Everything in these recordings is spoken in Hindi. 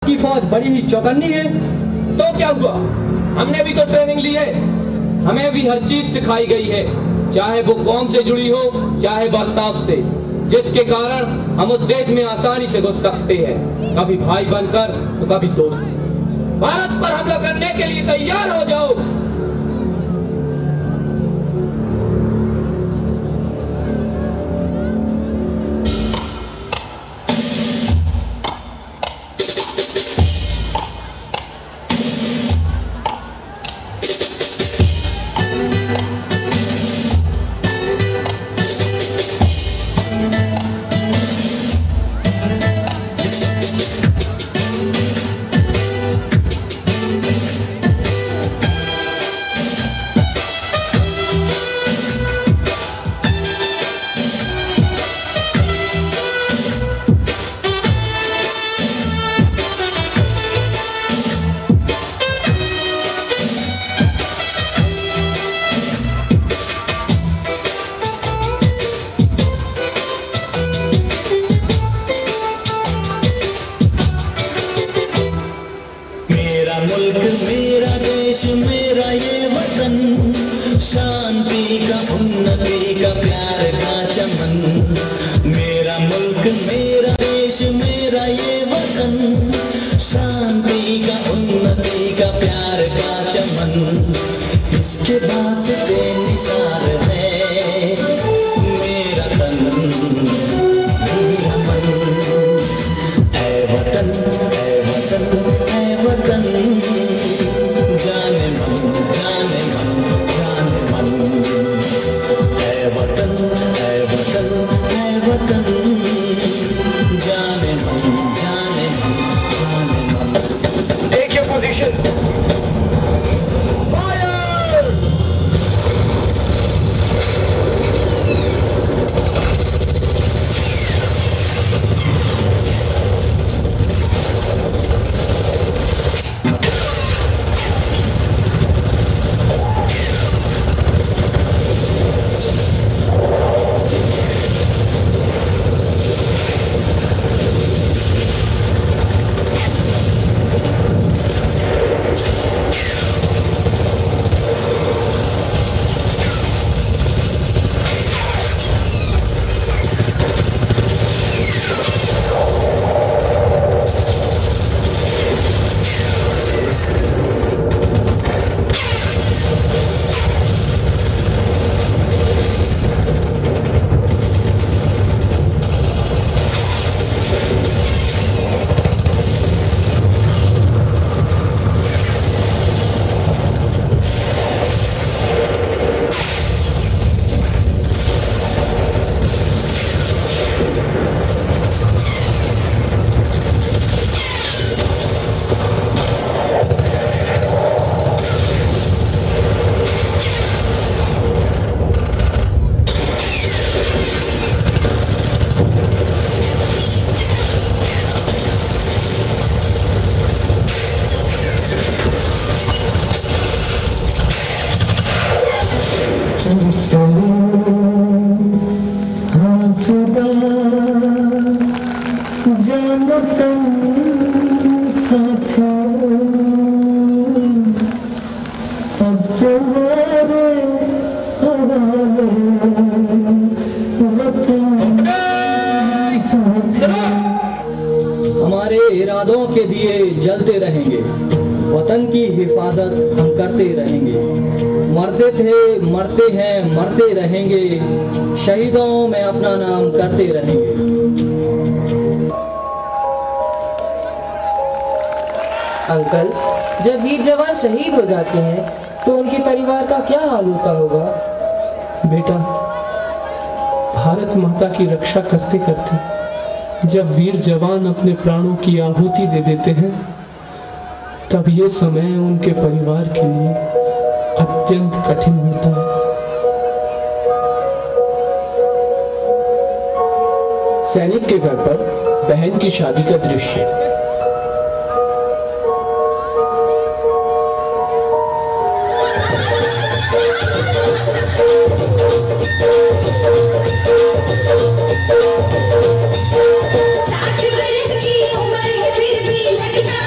की फौज बड़ी ही चौकन्नी है। तो क्या हुआ, हमने भी तो ट्रेनिंग ली है, हमें भी हर चीज सिखाई गई है, चाहे वो कौम से जुड़ी हो चाहे बर्ताव से, जिसके कारण हम उस देश में आसानी से घुस सकते हैं, कभी भाई बनकर तो कभी दोस्त। भारत पर हमला करने के लिए तैयार हो जाओ। हमारे इरादों के दिए जलते रहेंगे, वतन की हिफाजत हम करते रहेंगे। मरते थे, मरते हैं, मरते रहेंगे, शहीदों में अपना नाम करते रहेंगे। अंकल, जब वीर जवान शहीद हो जाते हैं तो उनके परिवार का क्या हाल होता होगा? बेटा, भारत माता की रक्षा करते करते जब वीर जवान अपने प्राणों की आहुति दे देते हैं, तब ये समय उनके परिवार के लिए अत्यंत कठिन होता है। सैनिक के घर पर बहन की शादी का दृश्य। साठ बरस की उम्र फिर भी लगता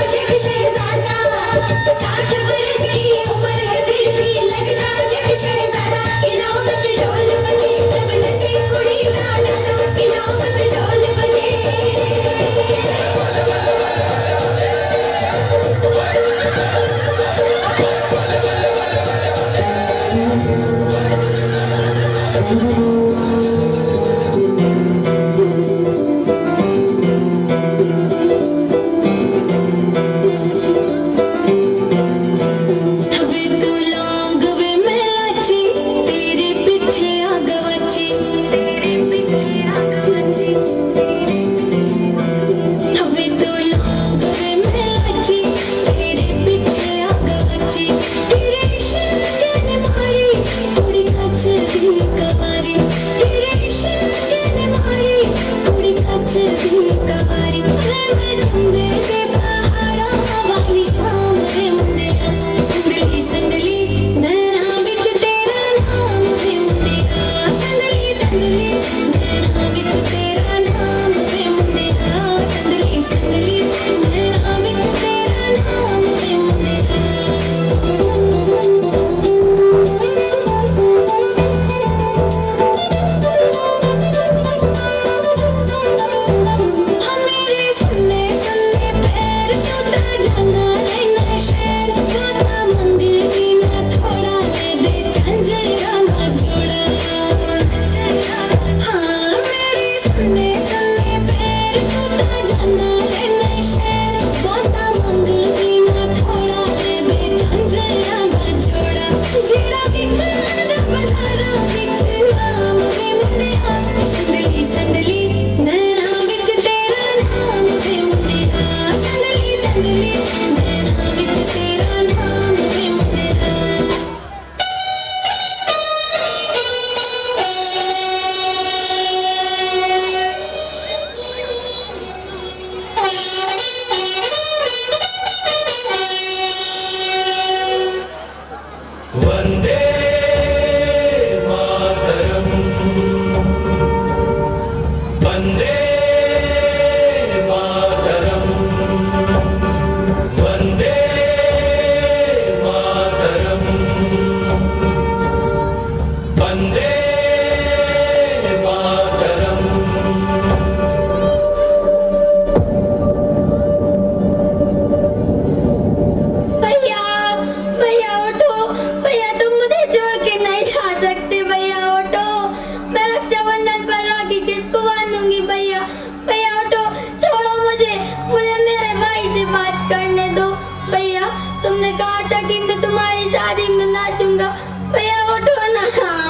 तुमने कहा था कि मैं तुम्हारी शादी में नाचूंगा। भैया उठो ना,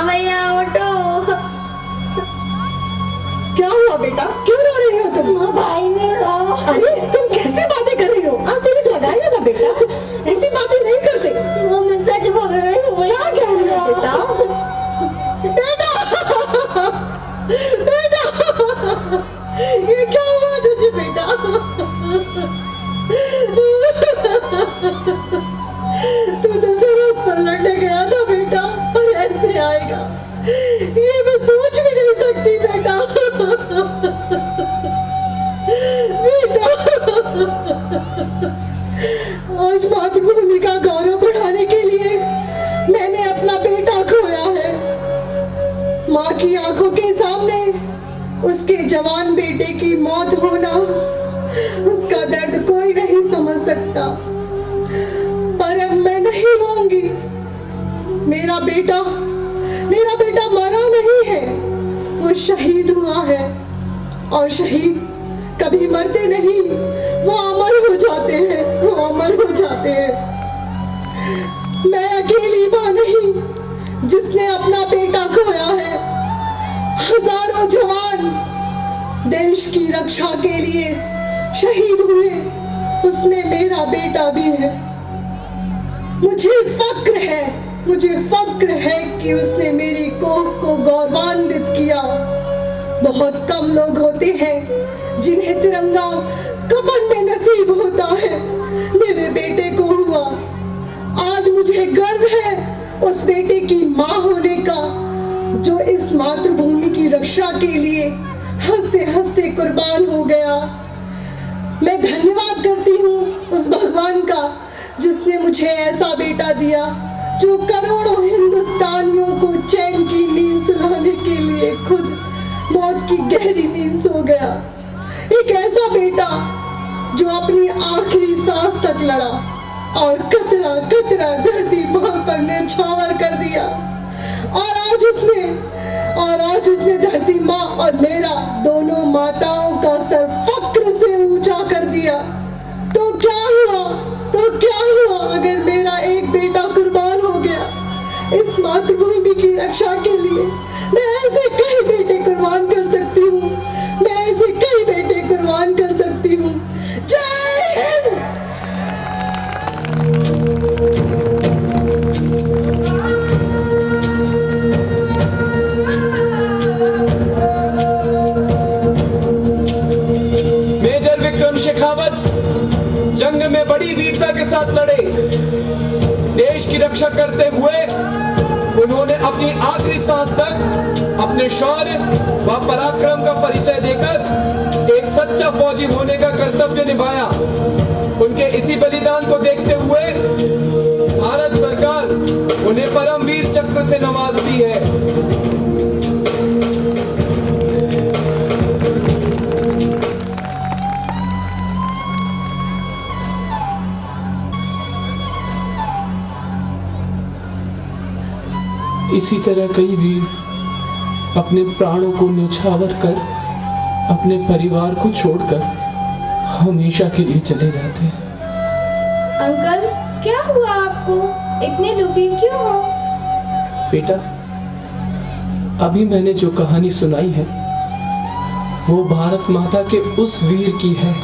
भैया उठो। क्या हुआ बेटा, क्यों रो रही हो तुम? भाई मेरा। अरे तुम कैसे बातें कर रही हो? आज तेरी सगाई है ना बेटा, ऐसी बातें नहीं करते। मैं सच बोल रही हूँ। क्या कह रही हो बेटा? बेटा बेटा ये क्या हुआ तुझे बेटा? तू तो सड़क पर लड़ने गया था बेटा, और ऐसे आएगा ये मैं सोच भी नहीं सकती बेटा। बेटा आज मातृभूमि का गौरव बढ़ाने के लिए मैंने अपना बेटा खोया है। माँ की आंखों के सामने उसके जवान बेटे की मौत होना, उसका दर्द कोई नहीं समझ सकता। पर अब मैं नहीं रोऊंगी। मेरा बेटा मरा नहीं है, वो शहीद हुआ है। और शहीद कभी मरते नहीं, वो अमर हो जाते हैं, वो अमर हो जाते हैं। मैं अकेली माँ नहीं जिसने अपना बेटा खोया है। हजारों जवान देश की रक्षा के लिए शहीद हुए, उसमें मेरा बेटा भी है। मुझे फक्र है कि उसने मेरी कोख को गौरवान्वित किया। बहुत कम लोग होते हैं जिन्हें तिरंगा कफन में नसीब होता है, मेरे बेटे को हुआ। आज मुझे गर्व है उस बेटे की माँ होने का, जो इस मातृभूमि की रक्षा के लिए हंसते हंसते कुर्बान हो गया। मैं धन्यवाद करती हूँ उस भगवान का जिसने मुझे ऐसा बेटा दिया जो करोड़ों हिंदुस्तानियों को चैन की नींद सुलाने के लिए खुद मौत की गहरी नींद सो गया। एक ऐसा बेटा जो अपनी आखिरी सांस तक लड़ा और कतरा कतरा धरती माँ पर न्यौछावर कर दिया। और आज उसने धरती माँ और मेरा दोनों माताओं का सर फक्र से ऊंचा कर दिया। तो क्या हुआ अगर मेरा एक बेटा कुर्बान हो गया इस मातृभूमि की रक्षा के लिए? मैं ऐसे कई बेटे कुर्बान कर सकती हूँ, जय हिंद। मेजर विक्रम शेखावत जंग में बड़ी वीरता के साथ लड़े। देश की रक्षा करते हुए उन्होंने अपनी आखिरी सांस तक अपने शौर्य व पराक्रम का परिचय देकर एक सच्चा फौजी होने का कर्तव्य निभाया। उनके इसी बलिदान को देखते हुए भारत सरकार उन्हें परमवीर चक्र से नवाजती है। इसी तरह कई वीर अपने प्राणों को न्यौछावर कर अपने परिवार को छोड़कर हमेशा के लिए चले जाते हैं। अंकल क्या हुआ आपको, इतने दुखी क्यों हो? बेटा, अभी मैंने जो कहानी सुनाई है वो भारत माता के उस वीर की है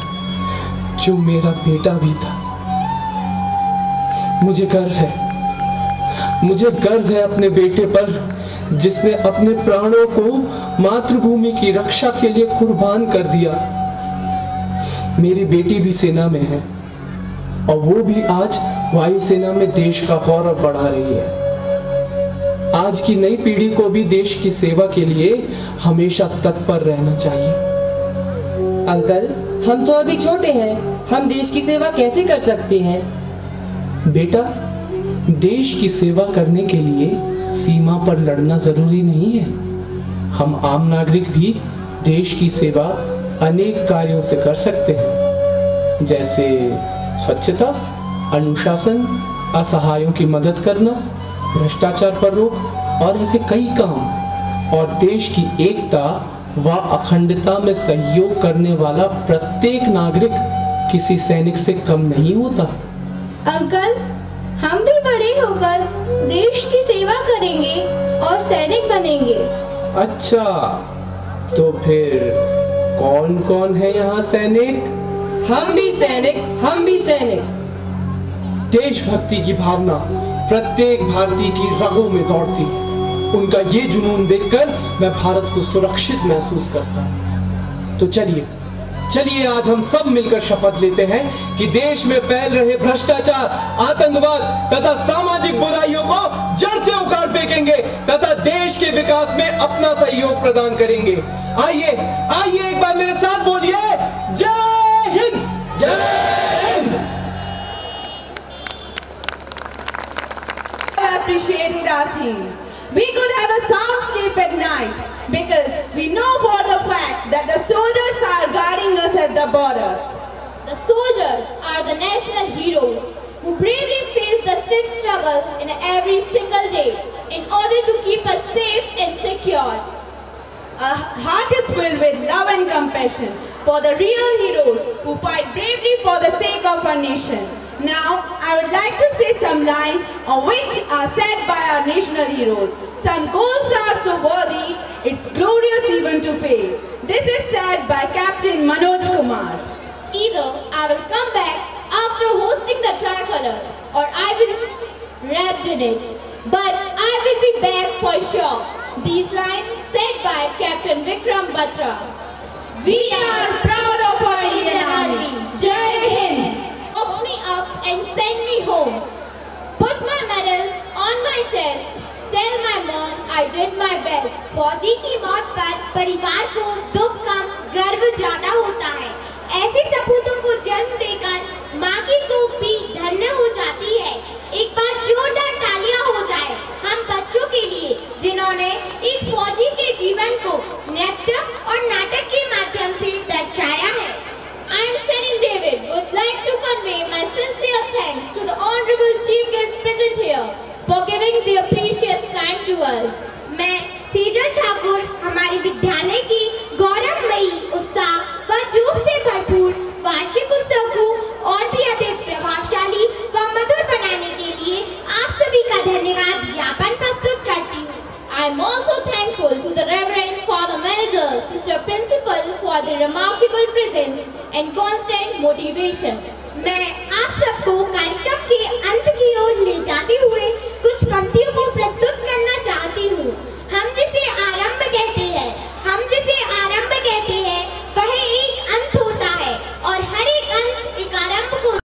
जो मेरा बेटा भी था। मुझे गर्व है अपने बेटे पर, जिसने अपने प्राणों को मातृभूमि की रक्षा के लिए कुर्बान कर दिया। मेरी बेटी भी सेना में है और वो भी आज वायुसेना में देश का गौरव बढ़ा रही है। आज की नई पीढ़ी को भी देश की सेवा के लिए हमेशा तत्पर रहना चाहिए। अंकल, हम तो अभी छोटे हैं, हम देश की सेवा कैसे कर सकते हैं? बेटा, देश की सेवा करने के लिए सीमा पर लड़ना जरूरी नहीं है। हम आम नागरिक भी देश की सेवा अनेक कार्यों से कर सकते हैं, जैसे स्वच्छता, अनुशासन, असहायों की मदद करना, भ्रष्टाचार पर रोक और ऐसे कई काम। और देश की एकता व अखंडता में सहयोग करने वाला प्रत्येक नागरिक किसी सैनिक से कम नहीं होता। अंकल, हम भी बड़े होकर देश की सेवा करेंगे और सैनिक बनेंगे। अच्छा, तो फिर कौन कौन है यहाँ सैनिक? हम भी सैनिक। देशभक्ति की भावना प्रत्येक भारतीय की रगों में दौड़ती है। उनका ये जुनून देखकर मैं भारत को सुरक्षित महसूस करता हूँ। तो चलिए आज हम सब मिलकर शपथ लेते हैं कि देश में फैल रहे भ्रष्टाचार, आतंकवाद तथा सामाजिक बुराइयों को जड़ से उखाड़ फेंकेंगे तथा देश के विकास में अपना सहयोग प्रदान करेंगे। आइए एक बार मेरे साथ बोलिए, जय हिंद, जय Hind. Appreciated our theme. We could have a sound sleep at night because we know for the fact that the soldiers are guarding us at the borders. The soldiers are the national heroes who bravely face the stiff struggle in every single day in order to keep us safe and secure. Our heart is filled with love and compassion for the real heroes who fight bravely for the sake of our nation. Now, I would like to say some lines on which are said by our national heroes. Some goals are so worthy, it's glorious even to fail. This is said by Captain Manoj Kumar. Either I will come back after hosting the tricolor or I will be wrapped in it. But I will be back for sure. These lines said by Captain Vikram Batra. We are proud of our Indian Army. Jai Hind. Box me up and send me home. Put my medals on my chest. Tell my mom I did my best. फौजी की मौत पर परिवार को दुख कम गर्व ज्यादा होता है। ऐसे सपूतों को जन्म देकर माँ की कोख भी धन्य हो जाती है। एक बार जोरदार तालियां हो जाए हम बच्चों के लिए जिन्होंने एक फौजी के जीवन को नृत्य और नाटक के माध्यम से दर्शाया है। I am Shenin David would like to convey my sincere thanks to the Honorable Chief Guest present here for giving their precious time to us. मैं सेजल ठाकुर हमारे विद्यालय की गौरवमयी उत्साह व जोश से भरपूर वार्षिक उत्सव को और भी अधिक प्रभावशाली व मधुर बनाने के लिए आप सभी का धन्यवाद ज्ञापन प्रस्तुत करती हूँ। I am also thankful to the Reverend Father Manager, Sister Principal for their remarkable presence and constant motivation. मैं